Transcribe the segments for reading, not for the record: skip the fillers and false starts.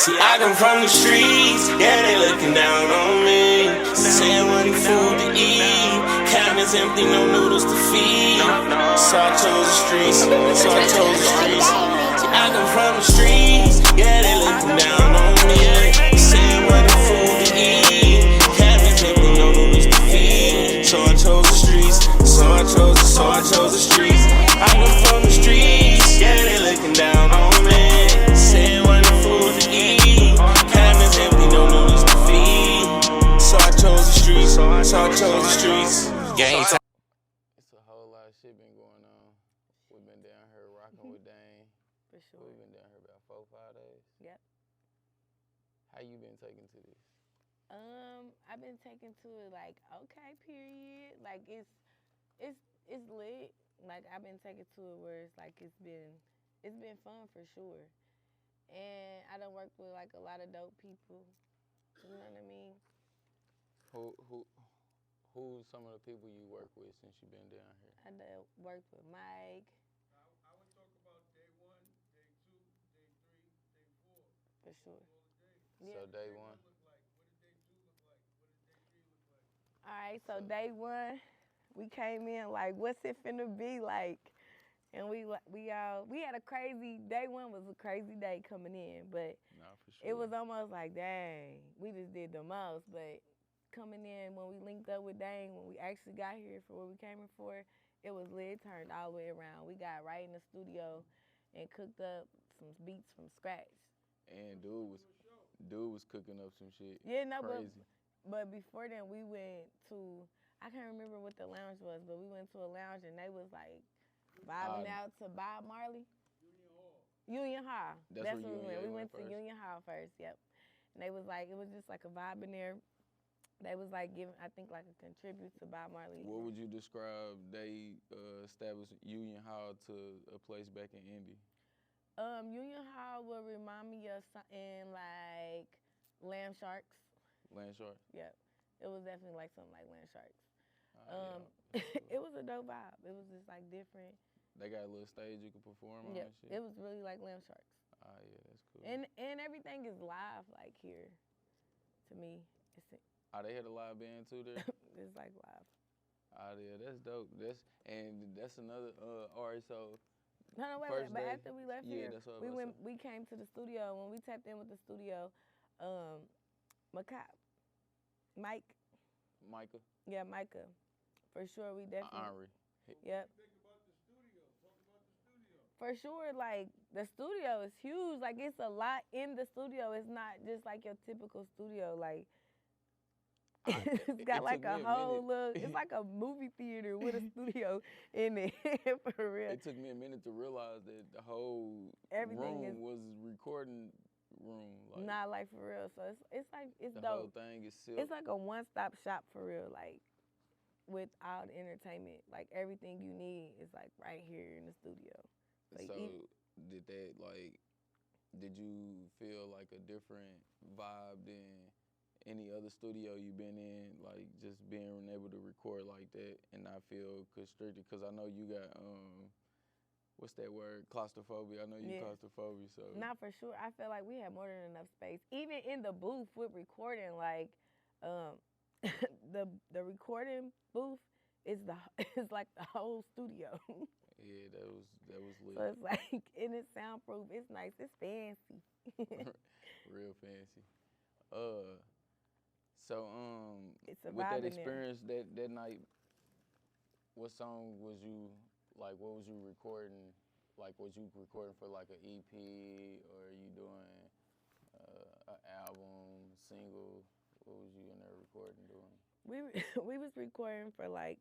See, I come from the streets, yeah, they looking down on me. Saying what food to eat, cabinets empty, no noodles to feed. So I chose the streets, so I chose the streets. See, I come from the streets, yeah, they looking down on me. Saying what food to eat, cabinets empty, no noodles to feed. So I chose the streets, so I chose the streets. I come from the streets, yeah, they looking down on me. Saying what food to eat, cabinets empty, no noodles to feed. So I chose the streets, so I chose the streets. Gang time. It's a whole lot of shit been going on. We've been down here rocking with Dane. For sure. We've been down here about 4-5 days. Yep. How you been taking to this? I've been taking to it like, okay, period. Like it's lit. Like I've been taking to it where it's like it's been fun for sure. And I done worked with like a lot of dope people. You know what I mean? Who's some of the people you work with since you've been down here? I done worked with Mike. I would talk about day 1, day 2, day 3, day 4. For sure. Yeah. So day 1. What did day 2 look like? What did day 3 look like? All right, so day 1, we came in like, what's it finna be like? And we had a crazy, day 1 was a crazy day coming in, but nah, for sure. It was almost like, dang, we just did the most. But coming in, when we linked up with Dane, when we actually got here for what we came here for, it was lit, turned all the way around. We got right in the studio and cooked up some beats from scratch. And dude was cooking up some shit. Yeah, no, crazy. But before then, we went to, I can't remember what the lounge was, but we went to a lounge and they was like vibing out to Bob Marley. Union Hall. That's where we went. We went to Union Hall first, yep. And they was like, it was just like a vibe in there. They was like giving, I think, like a contribute to Bob Marley. What would you describe they established Union Hall to a place back in Indy? Union Hall would remind me of something like Lamb Sharks. Land Sharks? Yep. It was definitely like something like Land Sharks. Yeah. It was a dope vibe. It was just like different. They got a little stage you could perform on Yep. and shit? It was really like Lamb Sharks. Ah, yeah, that's cool. And everything is live like here. To me, They had a live band too there? it's like live. Ah, yeah, that's dope. That's another. All right, so. No, wait. But after we left here, that's what we came to the studio. When we tapped in with the studio, Micah. Yeah, Micah. For sure, we definitely. Henry. Yep. Think about the studio. Talk about the studio. For sure, like the studio is huge. Like it's a lot in the studio. It's not just like your typical studio. Like it's got like a whole look. It's like a movie theater with a studio in it. For real. It took me a minute to realize that the whole Everything room was recording room. Like, not like for real. So it's like it's the dope. whole thing is silk. It's like a one-stop shop for real. Like with all the entertainment, like everything you need is like right here in the studio. Like, so did you feel like a different vibe than any other studio you've been in, like just being able to record like that and not feel constricted? Because I know you got, what's that word, claustrophobia. I know you claustrophobic, so. Not for sure. I feel like we had more than enough space. Even in the booth with recording, like the recording booth is like the whole studio. Yeah, that was lit. So it's like, and it's soundproof. It's nice. It's fancy. Real fancy. It's a with vibe that in experience that night, what song was you like? What was you recording? Like, was you recording for like an EP, or are you doing an album, single? What was you in there recording doing? We was recording for like,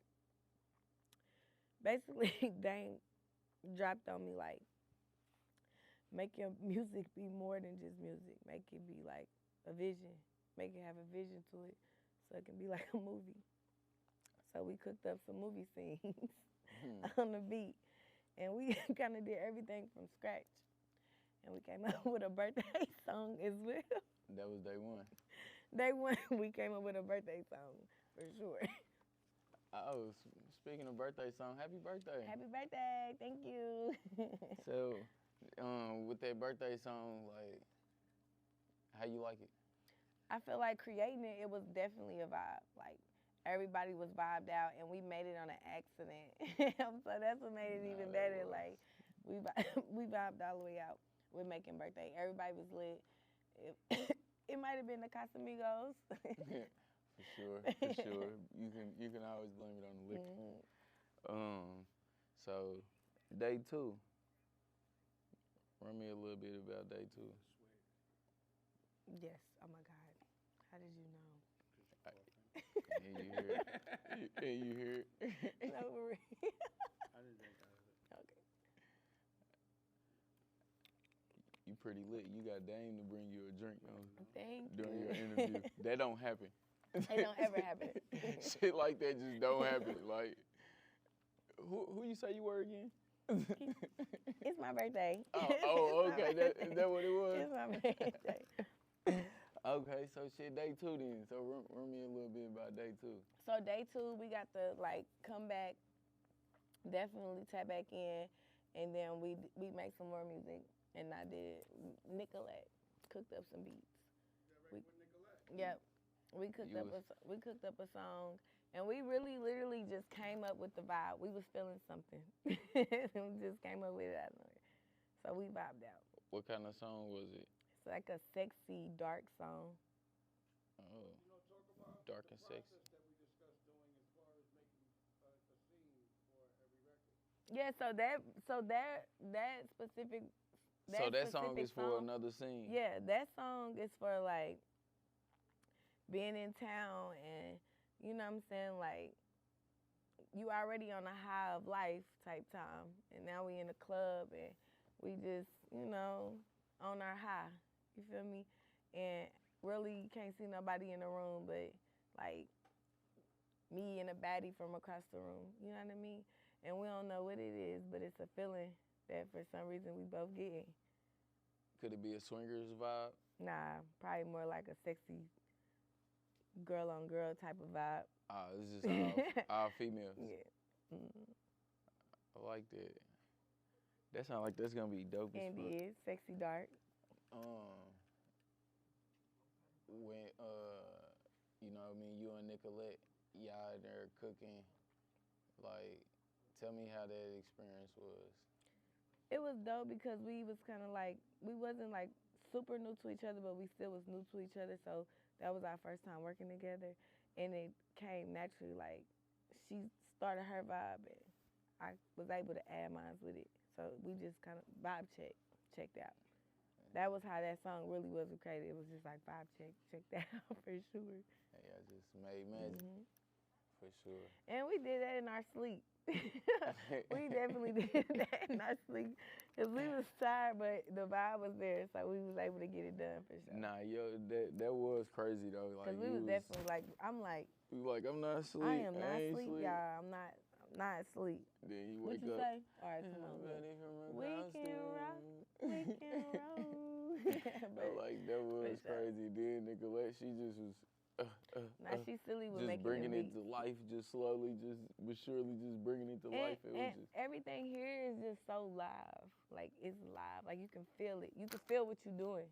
basically Dane dropped on me like, make your music be more than just music. Make it be like a vision. Make it have a vision to it so it can be like a movie. So we cooked up some movie scenes on the beat. And we kind of did everything from scratch. And we came up with a birthday song as well. That was day 1. Day 1, we came up with a birthday song, for sure. Oh, speaking of birthday song, happy birthday. Happy birthday, thank you. So, with that birthday song, like, How you like it? I feel like creating it, it was definitely a vibe. Like everybody was vibed out, and we made it on an accident. So that's what made it even better. Like we vibed all the way out with making birthday. Everybody was lit. It might have been the Casamigos. For sure. You can always blame it on the liquor. So day 2. Run me a little bit about day 2. Yes. Oh my God. How did you know? And you hear it. And you hear it. No, for real. I didn't think I heard it. Okay. You pretty lit. You got Dame to bring you a drink Thank during you. your interview. That don't happen. It don't ever happen. Shit like that just don't happen. Like, who you say you were again? It's my birthday. Oh, okay. Is that what it was? It's my birthday. Okay, so shit, day 2 then. So run me a little bit about day 2. So day 2, we got to like come back, definitely tap back in, and then we make some more music. And I did Nicolette, cooked up some beats. Is that right with Nicolette? Yep, we cooked up a song, and we really literally just came up with the vibe. We was feeling something, and we just came up with it out of nowhere. So we vibed out. What kind of song was it? It's like a sexy, dark song. Oh, Talk about dark the and sexy. process that we discussed doing as far as making a scene for every record. Yeah, so that specific. So that song specific is for another scene. Yeah, that song is for like being in town, and you know what I'm saying, like you already on a high of life type time, and now we in the club and we just, you know, on our high. You feel me? And really you can't see nobody in the room but like me and a baddie from across the room. You know what I mean? And we don't know what it is, but it's a feeling that for some reason we both getting. Could it be a swingers vibe? Nah, probably more like a sexy girl on girl type of vibe. It's just all females. Yeah. Mm-hmm. I like that. That sounds like that's gonna be dope as And fuck. it is sexy dark. When you know what I mean, you and Nicolette, y'all there cooking, like, tell me how that experience was. It was dope because we was kind of like, we wasn't like super new to each other, but we still was new to each other. So that was our first time working together, and it came naturally. Like she started her vibe, and I was able to add mine with it. So we just kind of vibe checked out. That was how that song really was created. It was just like vibe checked out for sure. Hey, I just made magic. Mm-hmm. For sure. And we did that in our sleep. We definitely did that in our sleep because we was tired, but the vibe was there, so we was able to get it done for sure. Nah, yo, that was crazy though. Like, Because we was definitely like, I'm like, you like, I'm not asleep. I am not ain't asleep, y'all. I'm not asleep. Then you What wake you up. say? All right, come on. Look. We can rock. But like, that was for sure. crazy. Then Nicolette, she just was Now she silly with just making bringing the it to life, just slowly, just but surely, just bringing it to life. It was and just everything here is just so live. Like it's live. Like you can feel it. You can feel what you're doing.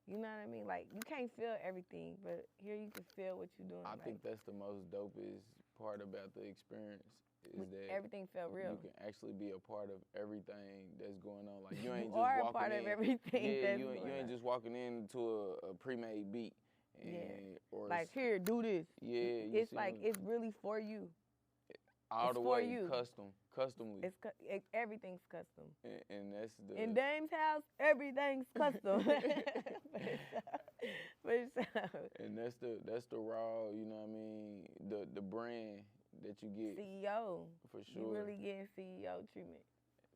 You know what I mean? Like you can't feel everything, but here you can feel what you're doing. I think that's the most dopest part about the experience is that everything felt real. You can actually be a part of everything that's going on. Like you ain't You just are walking a part in. of everything. Yeah, that's you ain't just walking into a pre-made beat. And, yeah. Or like here, do this. Yeah. It's like it's really for you. All it's the for way you. customly. Everything's custom. And that's the. In Dame's house, everything's custom. For sure. And that's the raw, you know what I mean, the brand that you get. CEO. For sure. You really getting CEO treatment.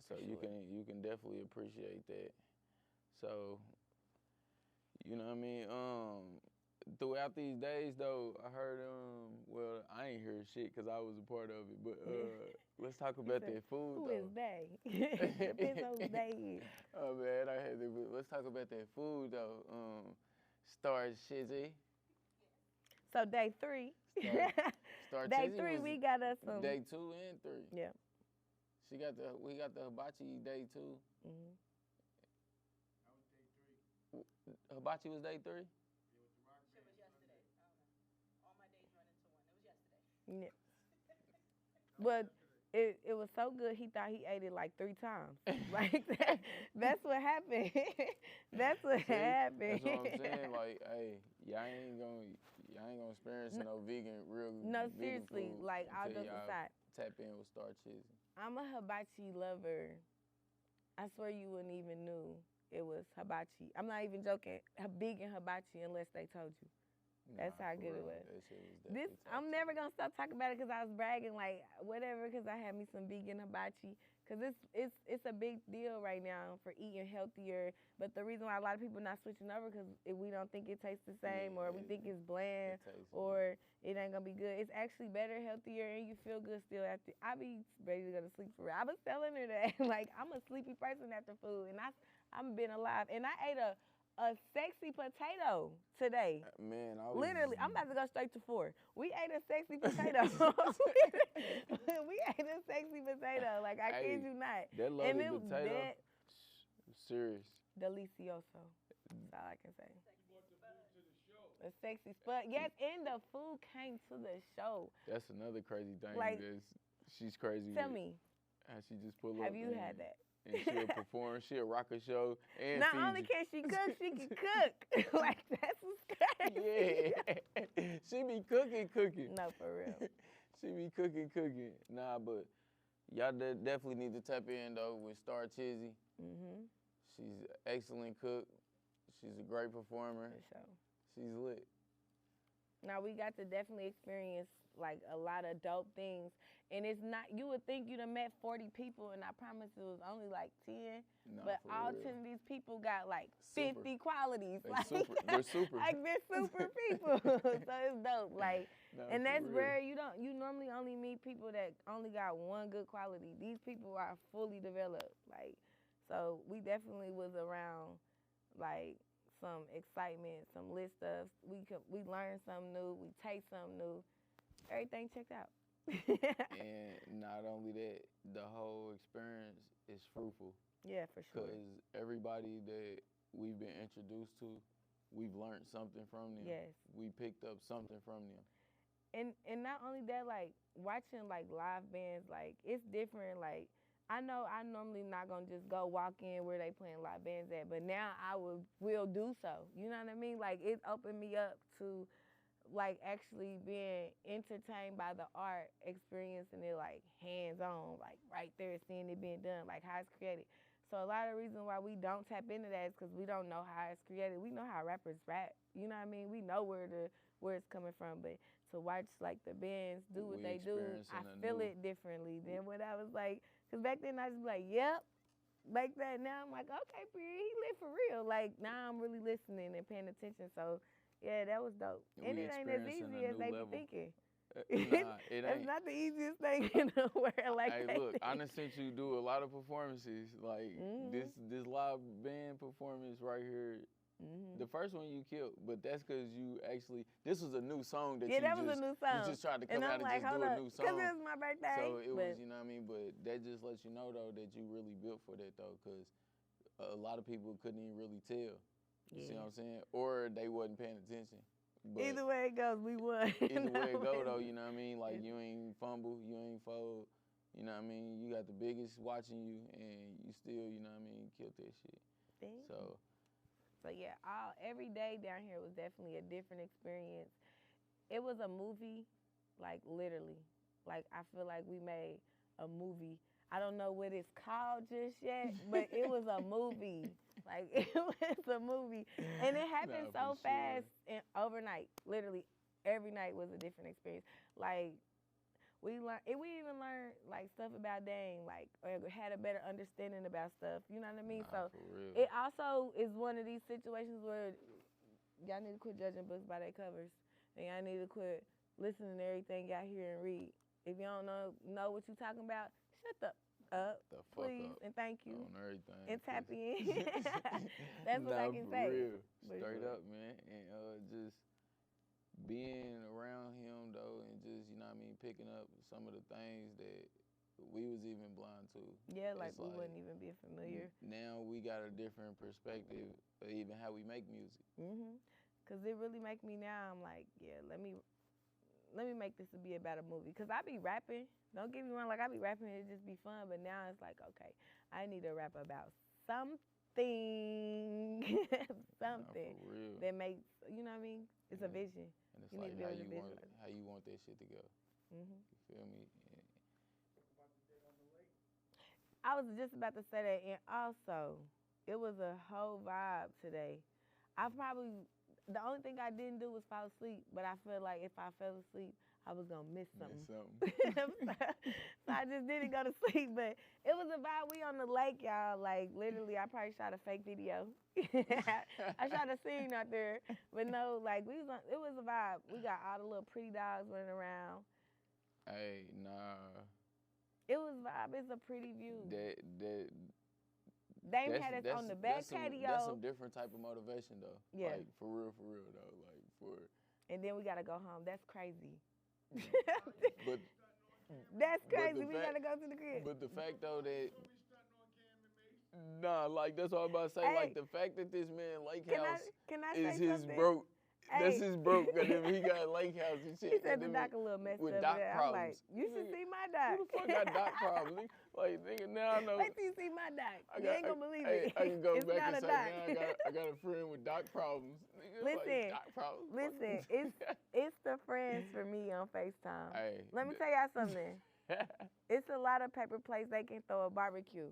So you can definitely appreciate that. So, you know what I mean? Throughout these days though, I heard well, I ain't heard shit because I was a part of it, but let's talk about that food Who though. is they? Depends on who they is. Oh man, I had to. Let's talk about that food though. Starchess. So day 3. Starchess. Day 3 we got us some. Day 2 and 3. Yeah. We got the Habachi day 2. Mm-hmm. That was day 3. Habachi was day 3? Shit was yesterday. I don't know. All my days run into one. It was yesterday. Yeah. But it was so good, he thought he ate it like 3 times. Like, that's what happened. That's what See, happened. That's what I'm saying. Like, hey, y'all ain't gonna experience no real No, vegan seriously, food like, all until jokes y'all aside. tap in with Starchess. I'm a hibachi lover. I swear you wouldn't even knew it was hibachi. I'm not even joking. Vegan hibachi unless they told you. That's how good it was. That shit was This definitely top I'm tier. never gonna stop talking about it because I was bragging like whatever because I had me some vegan hibachi because it's a big deal right now for eating healthier. But the reason why a lot of people not switching over because we don't think it tastes the same or we think it's bland It tastes or it ain't gonna be good. It's actually better, healthier, and you feel good still after. I be ready to go to sleep for real. I was telling her that like I'm a sleepy person after food, and I'm been alive, and I ate a sexy potato today. Man, I was Literally, I'm about to go straight to 4. We ate a sexy potato. We ate a sexy potato. Like, I kid you not. That loaded And it was potato. that Serious. delicioso. That's all I can say. You brought the food to the show. A sexy spot. Yes, and the food came to the show. That's another crazy thing. Like, She's crazy. Tell with me, how she just pull up. have you had that? And she'll perform. She'll rock a show. And Not feed only you. can she cook, she can cook. Like, that's what's crazy. Yeah. She be cooking. No, for real. She be cooking. Nah, but y'all definitely need to tap in, though, with Starchess. Mm-hmm. She's an excellent cook. She's a great performer. For sure. She's lit. Now we got to definitely experience like a lot of dope things, and it's not. You would think you'd have met 40 people, and I promise it was only like 10. Nah, but for all real. 10 of these people got like Super. 50 qualities. They Like, super. They're super. like they're super people. So it's dope. Like, Nah, and for that's real. rare. You normally only meet people that only got one good quality. These people are fully developed. Like, so we definitely was around like some excitement, some lit stuff. We learned something new. We taste something new. Everything checked out. And not only that, the whole experience is fruitful. Yeah, for sure. Because everybody that we've been introduced to, we've learned something from them. Yes. We picked up something from them. And not only that, like watching like live bands, like it's different. Like I know I normally not gonna just go walk in where they playing live bands at, but now I will do so. You know what I mean? Like it opened me up to like actually being entertained by the art, experiencing it like hands on, like right there, seeing it being done, like how it's created. So a lot of reasons why we don't tap into that is because we don't know how it's created. We know how rappers rap. You know what I mean? We know where it's coming from, but to watch like the bands do what they do, I feel it differently than what I was like. Cause back then I just be like, yep, like that. Now I'm like, okay, period, he lit for real. Like now I'm really listening and paying attention. So yeah, that was dope. And it ain't as easy as they be thinking. Nah, it That's ain't. not the easiest thing in the world. Like Hey, they look, I think. done seen you do a lot of performances. Like this live band performance right here. The first one you killed, but that's because you actually, this was a new song that that was a new song. You just tried to And come I'm out and like, just hold do a up, new because song. it was my birthday. So it but was, you know what I mean? But that just lets you know, though, that you really built for that, though, because a lot of people couldn't even really tell. You see what I'm saying? Or they wasn't paying attention. But either way it goes, we won. either way it go, though, you know what I mean? Like, you ain't fumble, you ain't fold. You know what I mean? You got the biggest watching you, and you still, you know what I mean, killed that shit. Thank So yeah, every day down here was definitely a different experience. It was a movie, like literally. Like I feel like we made a movie. I don't know what it's called just yet, but it was a movie. Like it was a movie, and it happened so fast and overnight. Literally, every night was a different experience. Like we even learned like stuff about Dame, like or had a better understanding about stuff. You know what I mean? So for real. it also is one of these situations where y'all need to quit judging books by their covers, and y'all need to quit listening to everything y'all hear and read. If you don't know what you're talking about, shut up, the fuck please, up and thank you, on everything. and tap in. That's what I can for say. Real. For Straight sure. up, man. And just being around him, though, and just, you know what I mean, picking up some of the things that, we was even blind too. Yeah, like It's we wouldn't even be familiar. Now we got a different perspective of even how we make music. Cause it really make me now. I'm like, yeah, let me make this to be about a movie. Cause I be rapping. Don't get me wrong, like I be rapping, it just be fun. But now it's like, okay, I need to rap about something, something Nah, for real. that makes, you know what I mean? It's a vision. And it's You need like to be how able to you want visualize. how you want that shit to go. You feel me? I was just about to say that, and also, it was a whole vibe today. The only thing I didn't do was fall asleep, but I feel like if I fell asleep, I was gonna miss something. So I just didn't go to sleep, but it was a vibe. We on the lake, y'all. Like literally, I probably shot a fake video. I shot a scene out there, but no, like it was a vibe. We got all the little pretty dogs running around. Hey, nah. It was vibe. It's a pretty view. They had us on the back patio. That's some different type of motivation though. Yeah. Like for real though. Like for. And then we gotta go home. That's crazy. But that's crazy. We fact, gotta go to the crib. But the fact though that. Nah, like that's what I'm about to say. Hey, like the fact that this man Lake House is say his something? broke. Hey. That's his broke. Goddamn, he got Lake House and shit. He said the doc a little messed with up. doc I'm problems. like, you should see my doc. Who the fuck got doc problems? Like, nigga, now I know. Wait till you see my doc. You ain't gonna believe it. I can go it's back not and a say, doc. man, I got a friend with doc problems. Nigga, Listen, like, doc problems. listen, it's the friends for me on FaceTime. Hey, let me tell y'all something. It's a lot of paper plates they can throw a barbecue.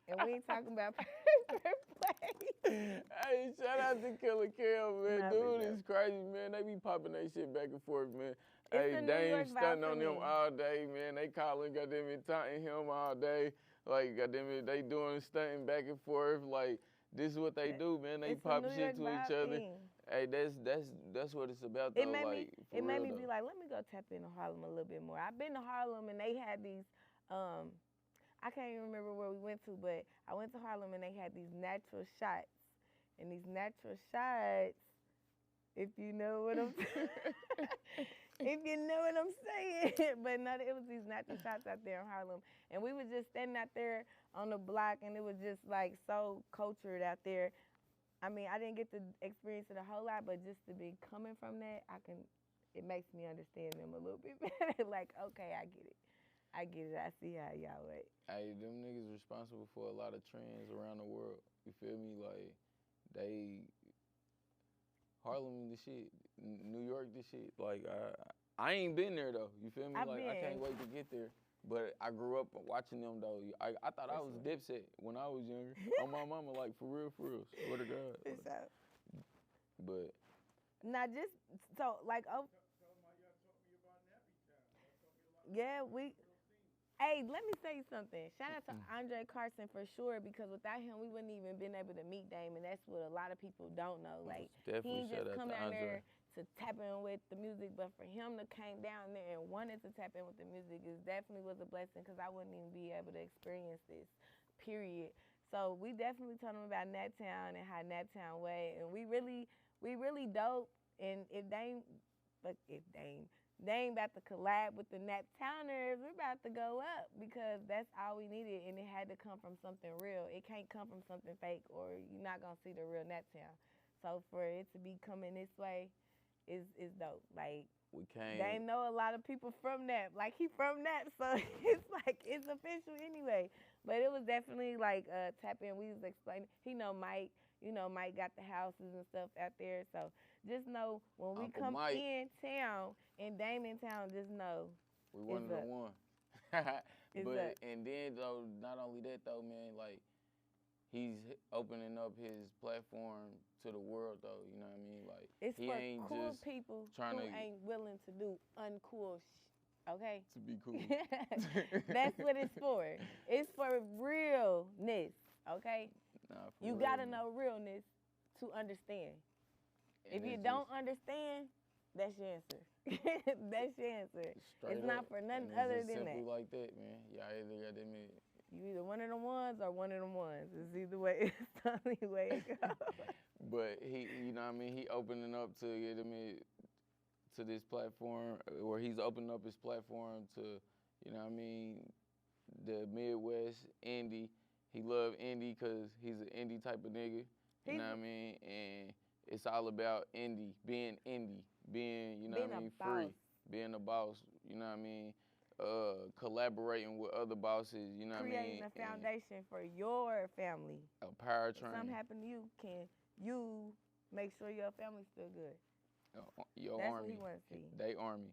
And we ain't talking about paper plates. Hey, shout out to Killer Kill, man. Nah, Dude is crazy, man. They be popping that shit back and forth, man. It's Hey, the New Dame York vibe stunting for on them me. all day, man. They calling, goddamn it, taunting him all day. Like, goddamn it, they doing stunting back and forth. Like, this is what they do, man. They It's a pop New shit York to each vibe other. thing. Hey, that's what it's about, though. It made me though. be like, let me go tap into Harlem a little bit more. I've been to Harlem and they had these, I can't even remember where we went to, but I went to Harlem and they had these natural shots. And these natural shots, if you know what I'm if you know what I'm saying. But no, it was these natural shots out there in Harlem. And we was just standing out there on the block and it was just like so cultured out there. I mean, I didn't get to experience it a whole lot, but just to be coming from that, it makes me understand them a little bit better. Like, okay, I get it. I see how y'all work. Hey, them niggas responsible for a lot of trends around the world. You feel me? Like, Harlem the shit, New York the shit. Like, I ain't been there though. You feel me? I can't wait to get there. But I grew up watching them though. I thought I was Dipset when I was younger. On my mama, like for real, swear to God. Like, but now just so like yeah, hey, let me say something. Shout out to Andre Carson for sure, because without him, we wouldn't even been able to meet Dame, and that's what a lot of people don't know. Like, he ain't just come down there to tap in with the music, but for him to came down there and wanted to tap in with the music is definitely was a blessing, because I wouldn't even be able to experience this, period. So we definitely told him about Nattown and how Nattown way, and we really dope. And if Dame about to collab with the Nattowners, we're about to go up, because that's all we needed, and it had to come from something real. It can't come from something fake, or you're not gonna see the real Nattown. So for it to be coming this way is dope. Like, we can't. They know a lot of people from that. Like, he from that, so it's like it's official anyway. But it was definitely like tap in. We was explaining. He know Mike. You know, Mike got the houses and stuff out there. So just know when we Uncle come Mike. in town and Dame in town, just know we one of the one. And then though, not only that though, man, like, he's opening up his platform to the world though. You know what I mean? Like, it's he for ain't cool just people trying who to ain't willing to do uncool okay? to be cool. That's what it's for. It's for realness, okay? Nah, for you real, gotta man. know realness to understand. And if you it's don't just understand, that's your answer. That's your answer. straight It's not up, for nothing and it's other just than that. simple like that, man. Y'all either got them in. You either one of them ones or one of them ones. It's either way. It's the only way it goes. But he, you know what I mean? He opening up to get him to this platform, or he's opening up his platform to, you know what I mean, the Midwest indie. He love indie because he's an indie type of nigga. You know what I mean? And it's all about indie, being, you know what I mean, free, being a boss, you know what I mean? Collaborating with other bosses, you know what I mean? Creating a foundation for your family. A power If train. something happen to you, can you make sure your family's still good? Your That's army. what he wants to see. They army.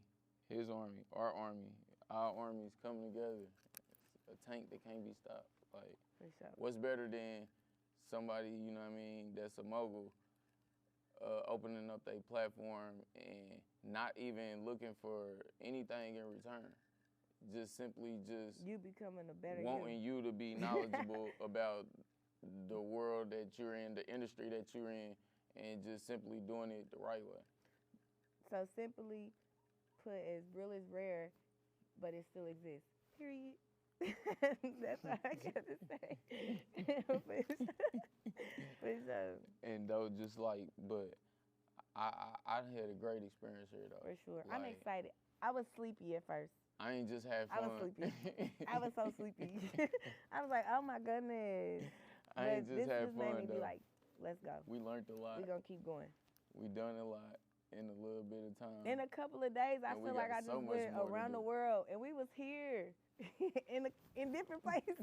His army. Our army. Our armies coming together. It's a tank that can't be stopped. Like, For sure. what's better than somebody, you know what I mean, that's a mogul, opening up their platform and not even looking for anything in return. Just simply you becoming a better wanting you to be knowledgeable about the world that you're in, the industry that you're in, and just simply doing it the right way. So simply put, as real is rare, but it still exists. Period. That's all I got to say. For sure. And though, just like, but I had a great experience here though. For sure. Like, I'm excited. I was sleepy at first. I ain't just had fun. I was sleepy. I was so sleepy. I was like, oh my goodness. I ain't just had fun made me though. be like, let's go. We learned a lot. We're going to keep going. We done a lot in a little bit of time. In a couple of days, I feel like I just went around the world, and we was here in different places.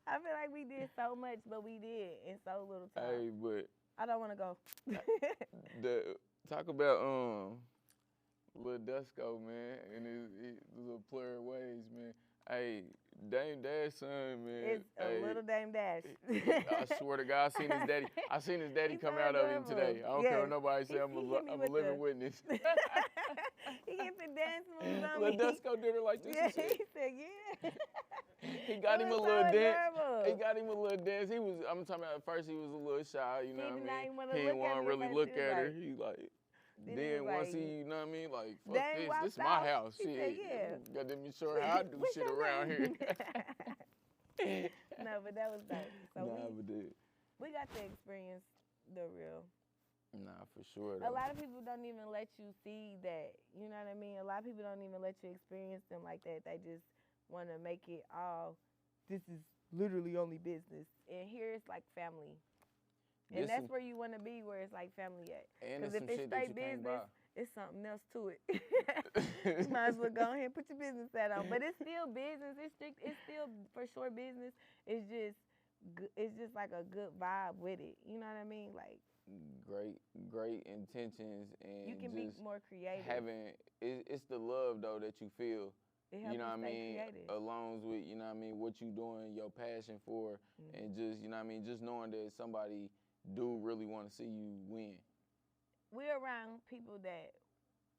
I feel like we did so much, but we did in so little time. Hey, but I don't want to go. Talk about Lil Dusko, man, and his little player ways, man. Hey, Dame Dash son, man. It's a little Dame Dash. I swear to God, I seen his daddy come out of him today. I don't care what nobody say. I'm a living witness. He hit the dance moves on Lil me. Dusko did her like this. Yeah, he said, yeah. He got him a so little dance. adorable. He got him a little dance. I'm talking about at first he was a little shy, you know what I mean? He didn't want to really look at her. He like, then once he, you know what I mean? Like, fuck this is my house. Shit. Said, yeah. Got to be sure how I do shit around here. No, but that was dope. So but we got to experience the real. Nah, for sure. A lot of people don't even let you see that. You know what I mean? A lot of people don't even let you experience them like that. They just want to make it all, this is literally only business. And here it's like family. And that's where you want to be, where it's like family at. Because if it's straight business, it's something else to it. You might as well go ahead and put your business hat on. But it's still business. It's still for sure business. It's just like a good vibe with it. You know what I mean? Like great intentions, and you can be more creative. It's the love though that you feel. You know what I mean? Creative. Along with, you know what I mean, what you doing, your passion for, and just, you know what I mean, just knowing that somebody do really want to see you win. We're around people that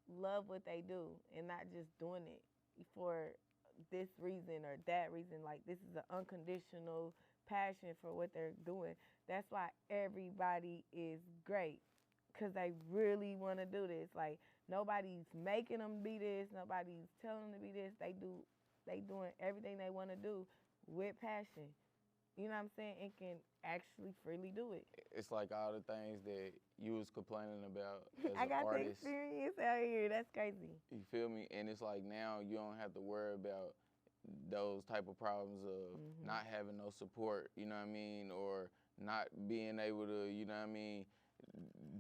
love what they do and not just doing it for this reason or that reason. Like, this is an unconditional passion for what they're doing. That's why everybody is great, because they really want to do this. Like, nobody's making them be this. Nobody's telling them to be this. They doing everything they want to do with passion. You know what I'm saying? And can actually freely do it. It's like all the things that you was complaining about as an artist. I got the experience out here. That's crazy. You feel me? And it's like now you don't have to worry about those type of problems of not having no support, you know what I mean? Or not being able to, you know what I mean,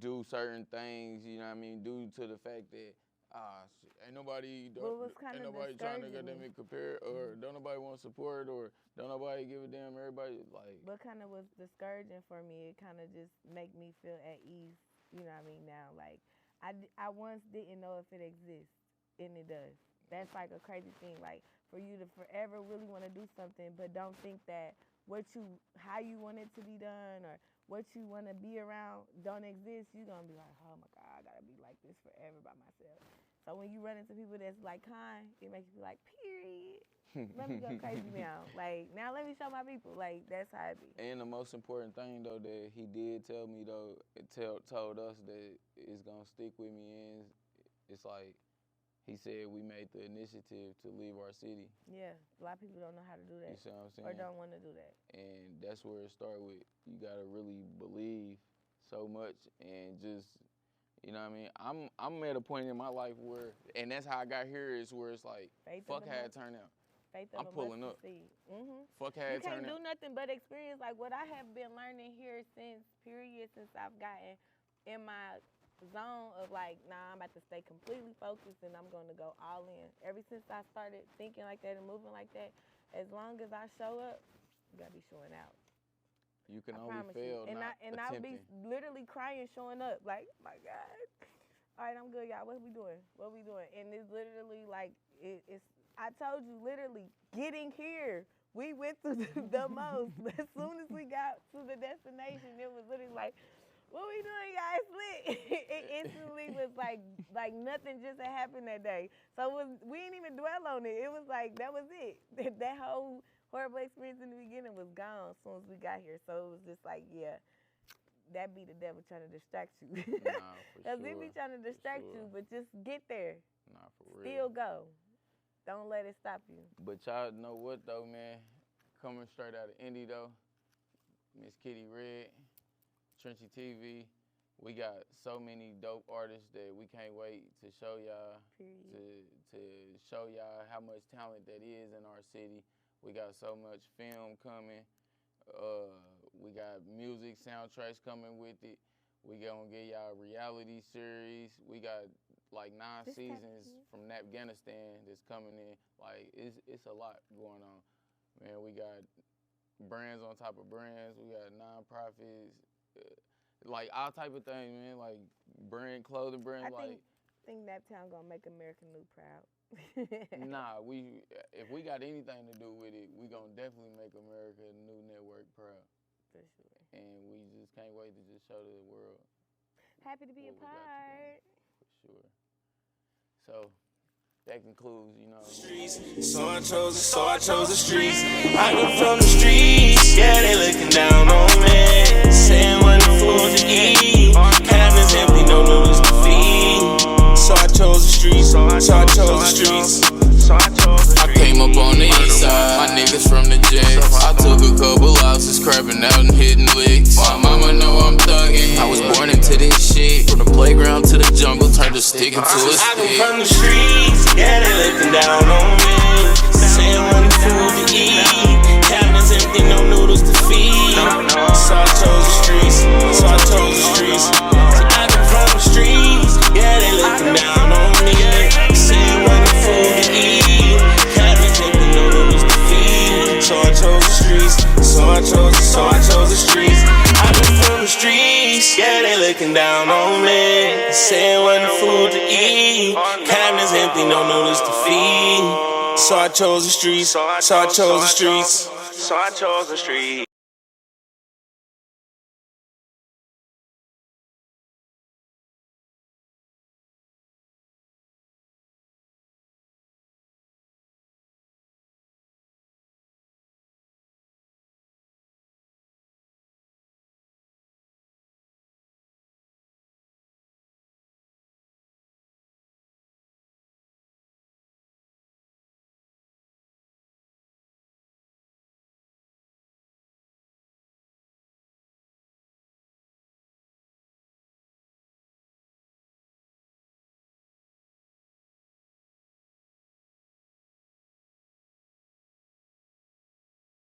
do certain things, you know what I mean, due to the fact that, shit, ain't nobody trying to get them in compare, or don't nobody want support, or don't nobody give a damn, everybody, like. What kind of was discouraging for me, it kind of just make me feel at ease, you know what I mean, now. Like, I once didn't know if it exists, and it does. That's like a crazy thing, like, for you to forever really want to do something, but don't think that how you want it to be done, or what you want to be around don't exist, you're going to be like, oh my God, I got to be like this forever by myself. So when you run into people that's like kind, it makes you be like, period. Let me go crazy now. Like, now let me show my people. Like, that's how it be. And the most important thing, though, that he did tell me, though, told us that it's going to stick with me in, it's like, he said we made the initiative to leave our city. Yeah, a lot of people don't know how to do that. You see what I'm saying? Or don't want to do that. And that's where it starts with. You got to really believe so much, and just, you know what I mean? I'm at a point in my life where, and that's how I got here, is where it's like, fuck how it turned out. faith of I'm a pulling mustard up. seed. Fuck You had can't turn do out. nothing but experience. Like what I have been learning here since I've gotten in my zone of like, nah, I'm about to stay completely focused and I'm going to go all in. Ever since I started thinking like that and moving like that, as long as I show up, you gotta be showing out. You can I only promise fail, you. not I would be attempting. literally crying showing up. Like, my God. All right, I'm good, y'all. What we doing? And it's literally like, it's, I told you, literally, getting here, we went through the most. As soon as we got to the destination, it was literally like, what we doing, guys? Lit. It instantly was like nothing just had happened that day. So we didn't even dwell on it. It was like, that was it. That whole horrible experience in the beginning was gone as soon as we got here. So it was just like, yeah, that be the devil trying to distract you. Nah, for Because sure. he be trying to distract you, but just get there. Nah, for real. Still go. Don't let it stop you. But y'all know what though, man? Coming straight out of Indy though, Miss KITTII Red, TRENCHY TV. We got so many dope artists that we can't wait to show y'all. To show y'all how much talent that is in our city. We got so much film coming. We got music soundtracks coming with it. We gonna get y'all a reality series. We got like 9 seasons from Afghanistan that's coming in. Like it's a lot going on. Man, we got brands on top of brands. We got nonprofits, like all type of things, man. Like clothing brands. I think Naptown gonna make America New proud. Nah, if we got anything to do with it, we gonna definitely make America New Network proud. For sure. And we just can't wait to just show the world. Happy to be a part. For sure. So that concludes, you know. So I chose the streets. I come from the streets, yeah, they looking down on me. Saying what the food to eat. Cabinets empty, no noodles to feed. So I chose the streets. I came up on the east side, my niggas from the Jets. I took a couple houses, crapping out and hitting licks. My mama know I'm thuggin'. I was born into this shit. From the playground to the jungle, turned a stick into a stick. I come from the streets, yeah, they looking down on me. Saying what the food to eat. Cabinets empty, no noodles to feed. So I chose the streets. I come from the streets, yeah, they looking down on me. Saying what the food to eat. Cabinets empty, no noodles to feed. So I chose the streets. I come from the streets, yeah, they looking down on me. Saying what the food to eat. Cabinets empty, no noodles to feed. So I chose the streets.